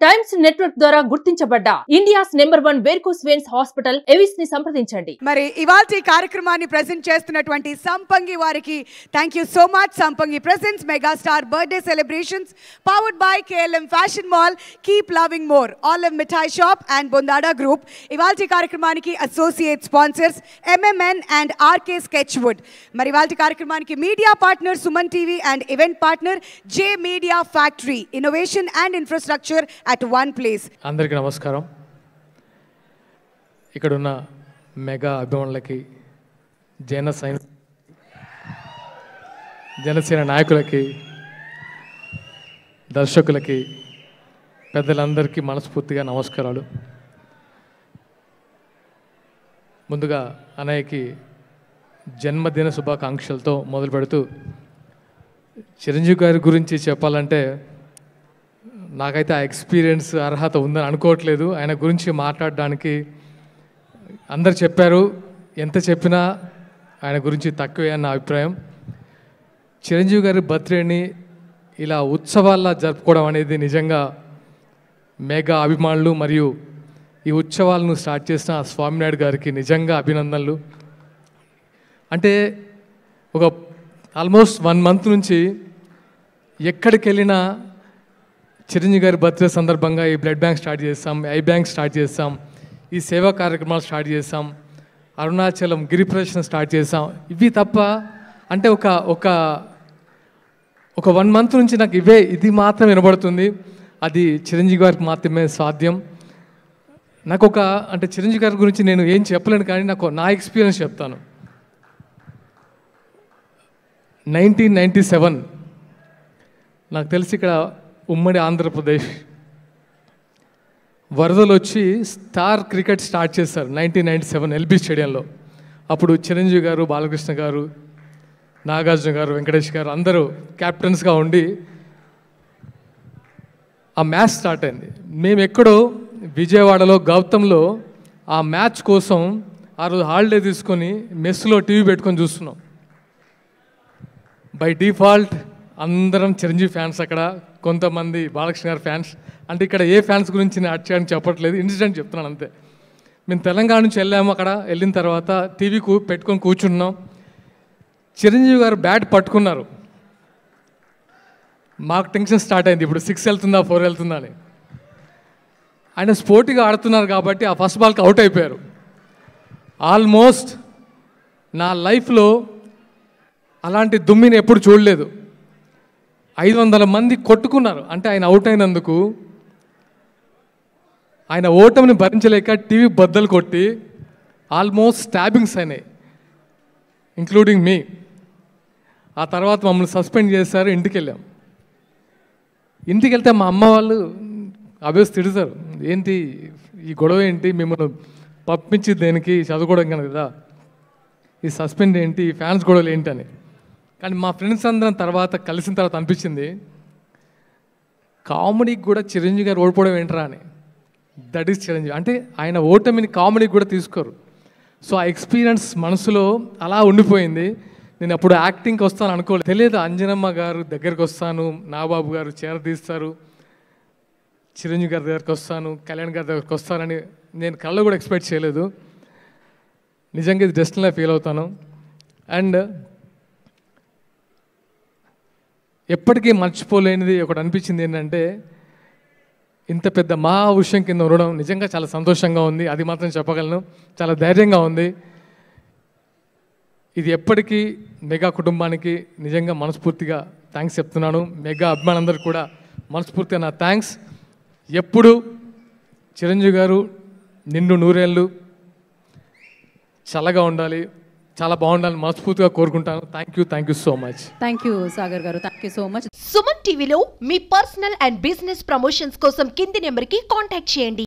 Times Network ద్వారా గుర్తించబడ్డ India's number 1 varicose veins hospital Avis ని సంప్రదించండి. మరి ఇవాల్టి కార్యక్రమాన్ని ప్రెజెంట్ చేస్తున్నటువంటి సంపంగి వారికి thank you so much. Sampangi presents megastar birthday celebrations powered by KLM fashion mall, keep loving more, olive Mithai shop and Bondada group. ఇవాల్టి కార్యక్రమానికి associate sponsors MMN and RK Sketchwood. మరి ఇవాల్టి కార్యక్రమానికి media partner Suman TV and event partner J media factory, innovation and infrastructure at one place. అందరికీ నమస్కారం. ఇక్కడ ఉన్న mega అభిమానులకి, జనసేన నాయకులకి, దర్శకులకి, పెద్దలందరికీ మనస్ఫూర్తిగా నమస్కారాలు. ముందుగా అన్నయ్యకి జన్మదిన శుభాకాంక్షలతో మొదలు పెడుతూ, చిరంజీవి గారి గురించి చెప్పాలంటే నాకైతే ఆ ఎక్స్పీరియన్స్ అర్హత ఉందని అనుకోవట్లేదు. ఆయన గురించి మాట్లాడడానికి అందరు చెప్పారు, ఎంత చెప్పినా ఆయన గురించి తక్కువే అన్న అభిప్రాయం. చిరంజీవి గారి బర్త్డేని ఇలా ఉత్సవాల్లో జరుపుకోవడం అనేది నిజంగా మెగా అభిమానులు మరియు ఈ ఉత్సవాలను స్టార్ట్ చేసిన స్వామినాయుడు గారికి నిజంగా అభినందనలు. అంటే ఒక ఆల్మోస్ట్ 1 month నుంచి ఎక్కడికి వెళ్ళినా చిరంజీవి గారి బర్త్డే సందర్భంగా ఈ బ్లడ్ బ్యాంక్ స్టార్ట్ చేస్తాం, ఐ బ్యాంక్ స్టార్ట్ చేస్తాం, ఈ సేవా కార్యక్రమాలు స్టార్ట్ చేస్తాం, అరుణాచలం గిరి ప్రదర్శన స్టార్ట్ చేస్తాం. ఇవి తప్ప అంటే ఒక 1 month నుంచి నాకు ఇది మాత్రం వినబడుతుంది. అది చిరంజీవి గారికి మాత్రమే సాధ్యం. నాకు అంటే చిరంజీవి గారి గురించి నేను ఏం చెప్పలేను, కానీ నా ఎక్స్పీరియన్స్ చెప్తాను. 1997 నాకు తెలిసి ఇక్కడ ఉమ్మడి ఆంధ్రప్రదేశ్ వరదలు వచ్చి స్టార్ క్రికెట్ స్టార్ట్ చేశారు 1997 LB స్టేడియంలో. అప్పుడు చిరంజీవి గారు, బాలకృష్ణ గారు, నాగార్జున గారు, వెంకటేష్ గారు అందరూ క్యాప్టెన్స్గా ఉండి ఆ మ్యాచ్ స్టార్ట్ అయింది. మేము ఎక్కడో విజయవాడలో గౌతంలో ఆ మ్యాచ్ కోసం ఆ రోజు హాలిడే తీసుకొని మెస్లో టీవీ పెట్టుకొని చూస్తున్నాం. బై డిఫాల్ట్ అందరం చిరంజీవి ఫ్యాన్స్, అక్కడ కొంతమంది బాలకృష్ణ గారి ఫ్యాన్స్. అంటే ఇక్కడ ఏ ఫ్యాన్స్ గురించి నేను యాడ్ చేయడానికి చెప్పట్లేదు, ఇన్సిడెంట్ చెప్తున్నాను అంతే. మేము తెలంగాణ నుంచి వెళ్ళాము. అక్కడ వెళ్ళిన తర్వాత టీవీ పెట్టుకొని కూర్చున్నాం. చిరంజీవి గారు బ్యాట్ పట్టుకున్నారు. మాకు టెన్షన్ స్టార్ట్ అయింది, ఇప్పుడు 6 వెళ్తుందా 4 వెళ్తుందా అని. ఆయన స్పోర్టిగా ఆడుతున్నారు కాబట్టి ఆ ఫస్ట్ బాల్కి అవుట్ అయిపోయారు. ఆల్మోస్ట్ నా లైఫ్లో అలాంటి దుమ్మిని ఎప్పుడు చూడలేదు. 500 మంది కొట్టుకున్నారు. అంటే ఆయన అవుట్ అయినందుకు ఆయన ఓటమిని భరించలేక టీవీ బద్దలు కొట్టి ఆల్మోస్ట్ స్టాబింగ్స్ అయినాయి, ఇంక్లూడింగ్ మీ. ఆ తర్వాత మమ్మల్ని సస్పెండ్ చేశారు. ఇంటికి వెళ్ళాం. ఇంటికి వెళ్తే మా అమ్మ వాళ్ళు అభ్యస్ తిడతారు, ఏంటి ఈ గొడవ ఏంటి, మిమ్మల్ని పంపించి దేనికి, చదువుకోవడం కదా, ఈ సస్పెండ్ ఏంటి, ఈ ఫ్యాన్స్ గొడవలు ఏంటి అని. కానీ మా ఫ్రెండ్స్ అందరం తర్వాత కలిసిన తర్వాత అనిపించింది, కామెడీకి కూడా చిరంజీవి గారు ఓడిపోవడం ఏంట్రా అని. That is Chiranjeevi. అంటే ఆయన ఓటమిని కామెడీకి కూడా తీసుకోరు. సో ఆ ఎక్స్పీరియన్స్ మనసులో అలా ఉండిపోయింది. నేను అప్పుడు యాక్టింగ్కి వస్తాను అనుకోలేదు, తెలియదు అంజనమ్మ గారు దగ్గరికి వస్తాను, నాగబాబు గారు చేరదీస్తారు, చిరంజీవి గారి దగ్గరికి వస్తాను, కళ్యాణ్ గారి దగ్గరికి వస్తానని నేను కళ్ళలో కూడా ఎక్స్పెక్ట్ చేయలేదు. నిజంగా ఇది డెస్టినీలో ఫీల్ అవుతాను. అండ్ ఎప్పటికీ మర్చిపోలేనిది ఒకటి అనిపించింది ఏంటంటే, ఇంత పెద్ద మహా విషయం కింద ఉండడం నిజంగా చాలా సంతోషంగా ఉంది. అది మాత్రం చెప్పగలను. చాలా ధైర్యంగా ఉంది. ఇది ఎప్పటికీ మెగా కుటుంబానికి నిజంగా మనస్ఫూర్తిగా థ్యాంక్స్ చెప్తున్నాను. మెగా అభిమానులందరూ కూడా మనస్ఫూర్తిగా నా థ్యాంక్స్. ఎప్పుడు చిరంజీవి గారు నిండు నూరేళ్ళు చల్లగా ఉండాలి, చాలా బాగుండాలని మనస్ఫూర్తిగా కోరుకుంటాను. Thank you so much. Thank you Sagar గారు, thank you so much. Suman టీవీలో మీ పర్సనల్ అండ్ బిజినెస్ ప్రమోషన్స్ కోసం కింది నెంబర్కి కాంటాక్ట్ చేయండి.